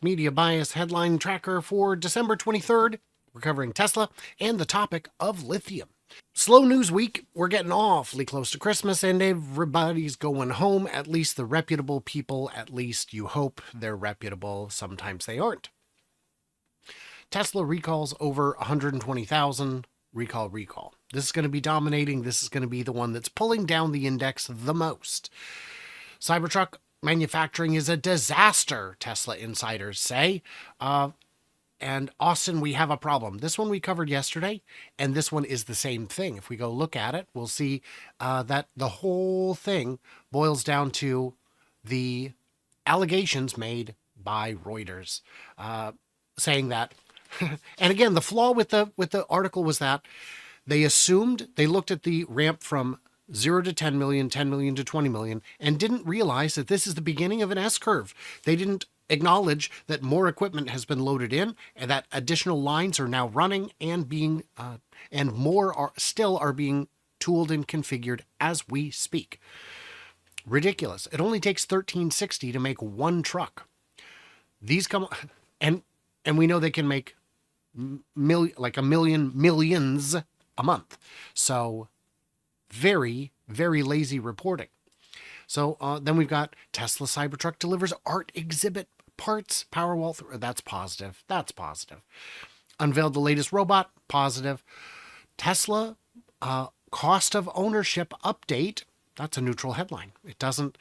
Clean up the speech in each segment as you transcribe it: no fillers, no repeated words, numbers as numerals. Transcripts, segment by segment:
Media Bias headline tracker for December 23rd. We're covering Tesla and the topic of lithium. Slow news week. We're getting awfully close to Christmas and everybody's going home. At least the reputable people, at least you hope they're reputable. Sometimes they aren't. Tesla recalls over 120,000. Recall. This is going to be dominating. This is going to be the one that's pulling down the index the most. Cybertruck manufacturing is a disaster, Tesla insiders say. And Austin, we have a problem. This one we covered yesterday, and this one is the same thing. If we go look at it, we'll see that the whole thing boils down to the allegations made by Reuters, saying that. And again, the flaw with the article was that they assumed, they looked at the ramp from 0 to 10 million, 10 million to 20 million, and didn't realize that this is the beginning of an S-curve. They didn't acknowledge that more equipment has been loaded in and that additional lines are now running and being, and more are being tooled and configured as we speak. Ridiculous. It only takes 1360 to make one truck. These come, and we know they can make millions a month. So very, very lazy reporting. So then we've got Tesla Cybertruck delivers art exhibit parts, Powerwall. That's positive. Unveiled the latest robot. Positive. Tesla cost of ownership update. That's a neutral headline. It doesn't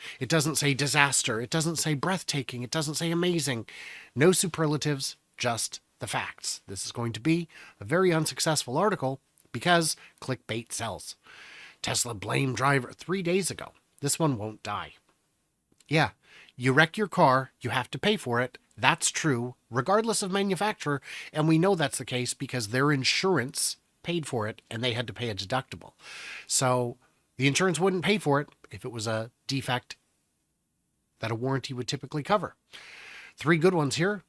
say disaster. It doesn't say breathtaking. It doesn't say amazing. No superlatives, just the facts. This is going to be a very unsuccessful article because clickbait sells. Tesla blamed driver 3 days ago. This one won't die. Yeah, you wreck your car, you have to pay for it. That's true, regardless of manufacturer. And we know that's the case because their insurance paid for it and they had to pay a deductible. So the insurance wouldn't pay for it if it was a defect that a warranty would typically cover. 3 good ones here.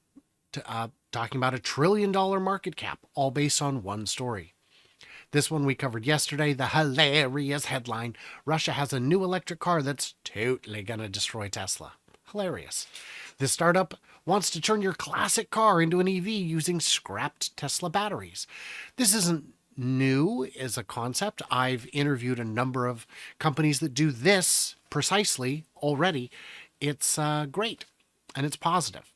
Talking about $1 trillion market cap, all based on one story. This one we covered yesterday, the hilarious headline, Russia has a new electric car that's totally going to destroy Tesla. Hilarious. This startup wants to turn your classic car into an EV using scrapped Tesla batteries. This isn't new as a concept. I've interviewed a number of companies that do this precisely already. It's great, and it's positive.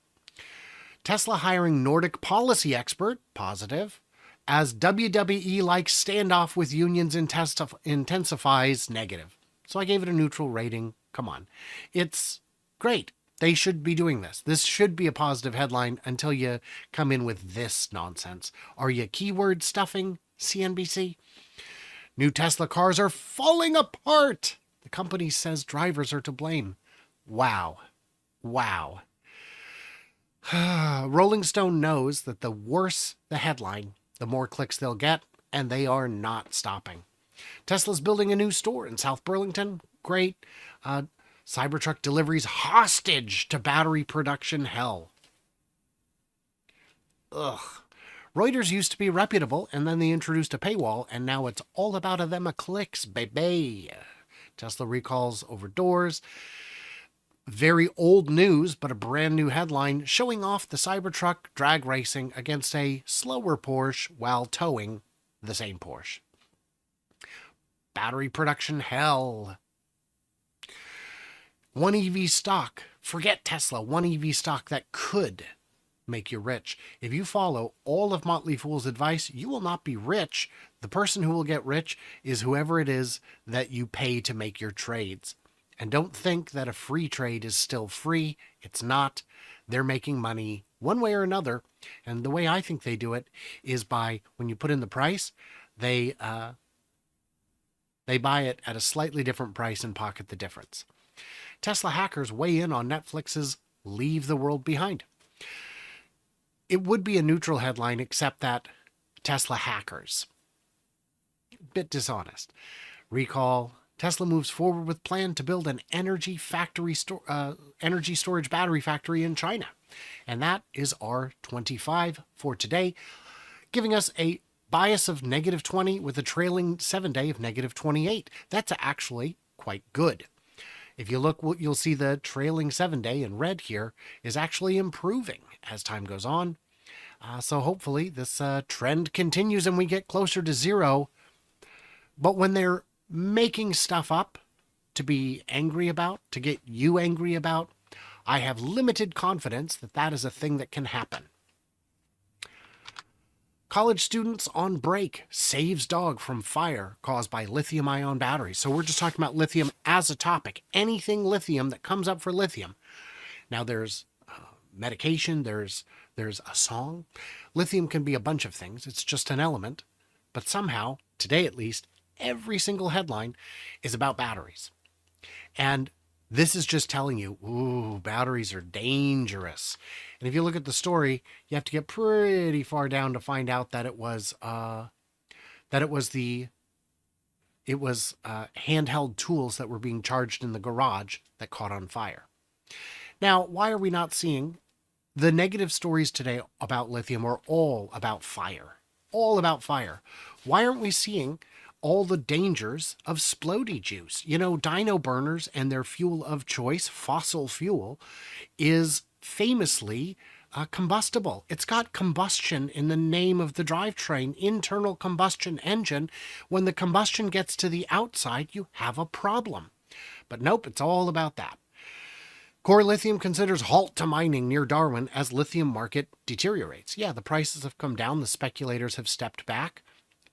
Tesla hiring Nordic policy expert, positive, as WWE-like standoff with unions intensifies, negative. So I gave it a neutral rating. Come on. It's great. They should be doing this. This should be a positive headline until you come in with this nonsense. Are you keyword stuffing, CNBC? New Tesla cars are falling apart. The company says drivers are to blame. Wow. Rolling Stone knows that the worse the headline, the more clicks they'll get, and they are not stopping. Tesla's building a new store in South Burlington. Great. Cybertruck deliveries hostage to battery production hell. Ugh. Reuters used to be reputable, and then they introduced a paywall, and now it's all about them clicks, baby. Tesla recalls over doors. Very old news, but a brand new headline showing off the Cybertruck drag racing against a slower Porsche while towing the same Porsche. Battery production hell. One EV stock. Forget Tesla. One EV stock that could make you rich. If you follow all of Motley Fool's advice, you will not be rich. The person who will get rich is whoever it is that you pay to make your trades. And don't think that a free trade is still free. It's not. They're making money one way or another. And the way I think they do it is by, when you put in the price, they buy it at a slightly different price and pocket the difference. Tesla hackers weigh in on Netflix's Leave the World Behind. It would be a neutral headline, except that Tesla hackers. Bit dishonest. Recall. Tesla moves forward with plan to build an energy storage battery factory in China. And that is our 25 for today, giving us a bias of -20 with a trailing 7-day of -28. That's actually quite good. If you look, you'll see the trailing 7-day in red here is actually improving as time goes on. So hopefully this trend continues and we get closer to zero. But when they're making stuff up to be angry about, to get you angry about, I have limited confidence that that is a thing that can happen. College students on break saves dog from fire caused by lithium-ion batteries. So we're just talking about lithium as a topic. Anything lithium that comes up for lithium. Now there's medication, there's a song. Lithium can be a bunch of things. It's just an element. But somehow, today at least, every single headline is about batteries. And this is just telling you, ooh, batteries are dangerous. And if you look at the story, you have to get pretty far down to find out that it was handheld tools that were being charged in the garage that caught on fire. Now, why are we not seeing the negative stories today about lithium are all about fire? All about fire. Why aren't we seeing all the dangers of splody juice? You know, dyno burners and their fuel of choice, fossil fuel, is famously combustible. It's got combustion in the name of the drivetrain, internal combustion engine. When the combustion gets to the outside, you have a problem. But nope, it's all about that. Core Lithium considers halt to mining near Darwin as lithium market deteriorates. Yeah, the prices have come down. The speculators have stepped back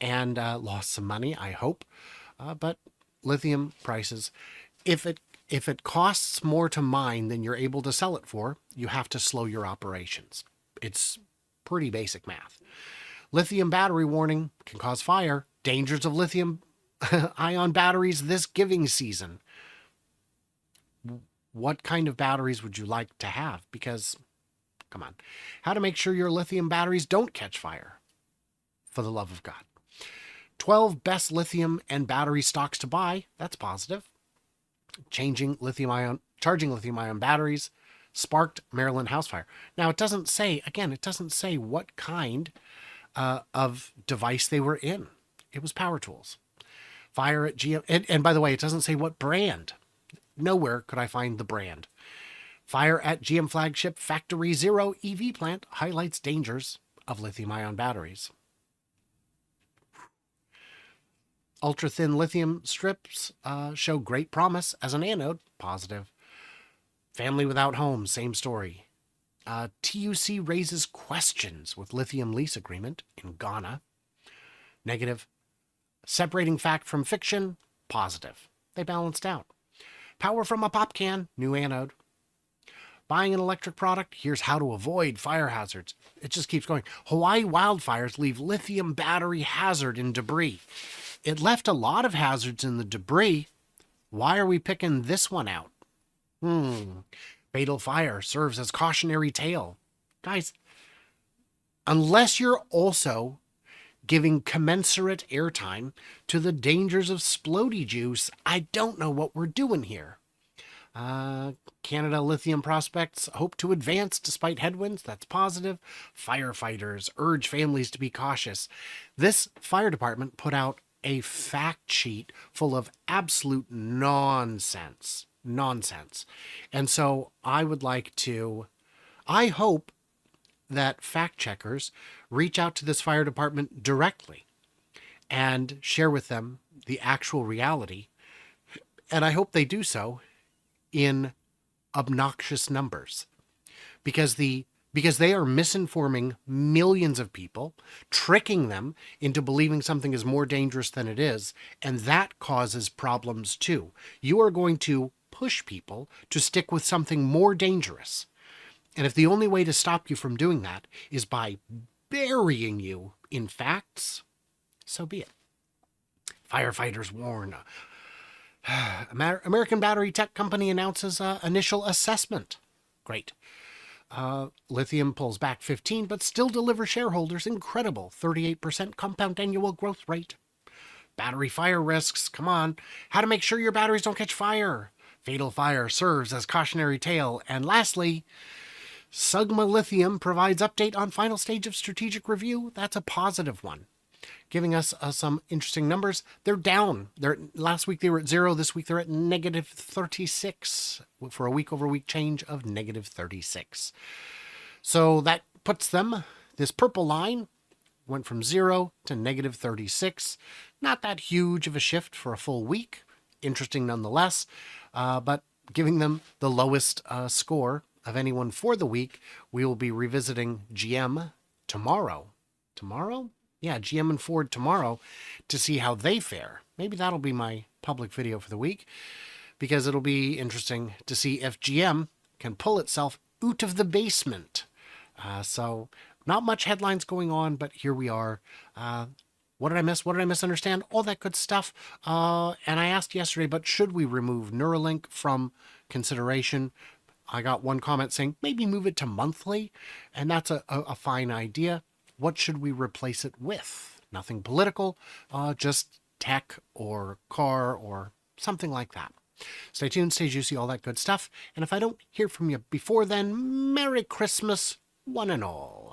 and lost some money, I hope. But lithium prices, if it costs more to mine than you're able to sell it for, you have to slow your operations. It's pretty basic math. Lithium battery warning can cause fire. Dangers of lithium ion batteries this giving season. What kind of batteries would you like to have? Because, come on, how to make sure your lithium batteries don't catch fire? For the love of God. 12 best lithium and battery stocks to buy. That's positive. Charging lithium-ion batteries sparked Maryland house fire. Now, it doesn't say what kind of device they were in. It was power tools. Fire at GM. And by the way, it doesn't say what brand. Nowhere could I find the brand. Fire at GM flagship Factory Zero EV plant highlights dangers of lithium-ion batteries. Ultra-thin lithium strips show great promise as an anode. Positive. Family without home, same story. TUC raises questions with lithium lease agreement in Ghana. Negative. Separating fact from fiction. Positive. They balanced out. Power from a pop can, new anode. Buying an electric product, here's how to avoid fire hazards. It just keeps going. Hawaii wildfires leave lithium battery hazard in debris. It left a lot of hazards in the debris. Why are we picking this one out? Fatal fire serves as cautionary tale. Guys, unless you're also giving commensurate airtime to the dangers of splody juice, I don't know what we're doing here. Canada lithium prospects hope to advance despite headwinds. That's positive. Firefighters urge families to be cautious. This fire department put out a fact sheet full of absolute nonsense. And so I hope that fact checkers reach out to this fire department directly and share with them the actual reality. And I hope they do so in obnoxious numbers, because they are misinforming millions of people, tricking them into believing something is more dangerous than it is, and that causes problems too. You are going to push people to stick with something more dangerous. And if the only way to stop you from doing that is by burying you in facts, so be it. Firefighters warn. American battery tech company announces initial assessment. Great. Lithium pulls back 15, but still delivers shareholders incredible 38% compound annual growth rate. Battery fire risks. Come on. How to make sure your batteries don't catch fire. Fatal fire serves as cautionary tale. And lastly, Sugma Lithium provides update on final stage of strategic review. That's a positive one. giving us some interesting numbers. They're down. Last week they were at 0. This week they're at negative 36 for a week-over-week change of negative 36. So that puts them, this purple line went from 0 to negative 36. Not that huge of a shift for a full week. Interesting nonetheless, but giving them the lowest score of anyone for the week. We will be revisiting GM tomorrow. Tomorrow? Yeah, GM and Ford tomorrow to see how they fare. Maybe that'll be my public video for the week, because it'll be interesting to see if GM can pull itself out of the basement. So not much headlines going on, but here we are. What did I miss? What did I misunderstand? All that good stuff. And I asked yesterday, but should we remove Neuralink from consideration? I got one comment saying maybe move it to monthly, and that's a fine idea. What should we replace it with? Nothing political, just tech or car or something like that. Stay tuned, stay juicy, all that good stuff. And if I don't hear from you before then, Merry Christmas, one and all.